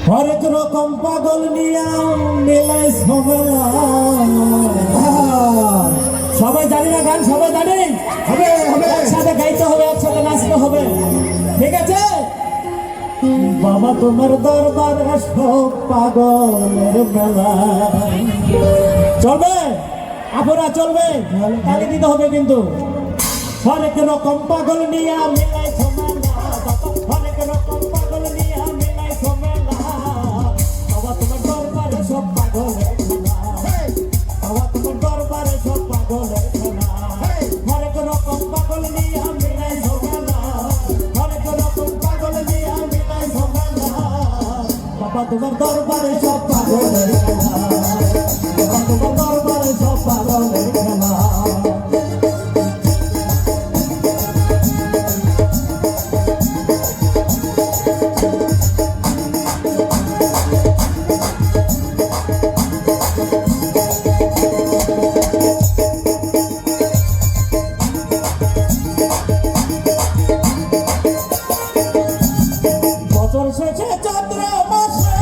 হরেক রকম পাগল নিয়া মেলায় ঝামেলা। সবাই জানি না গান, সবাই জানি হবে হবে, একসাথে গাইতে হবে, একসাথে নাচতে হবে, ঠিক আছে? বাবা তোমার দরবারে সব পাগলের মেলা। চলবে আপনারা, চলবে, তালি দিতে হবে কিন্তু। হরেক রকম পাগল নিয়া মেলায় ঝামেলা, হরেক রকম পাগল নিয়া মেলায় ঝামেলা। বাবা তোমার দরবারে সব পাগলের খেলা, বাবা তোমার দরবারে সব পাগলের খেলা। হরেক রকম পাগল নিয়া মেলায় ঝামেলা, হরেক রকম পাগল নিয়া মেলায় ঝামেলা। বাবা তোমার দরবারে সব পাগলের খেলা, বাবা তোমার দরবারে সব পাগলের খেলা। বছর শেষে চন্দ্র মাসে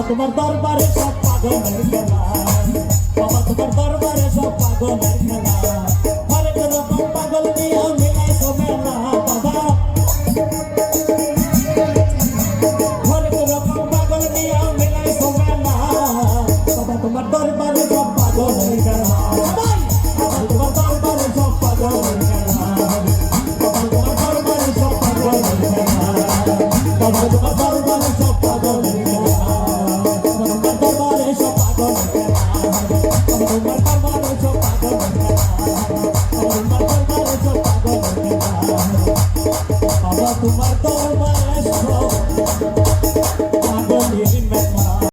তোমার দরবারে সব পাগলের খেলা, বাবা তোমার দরবারে সব পাগলের খেলা।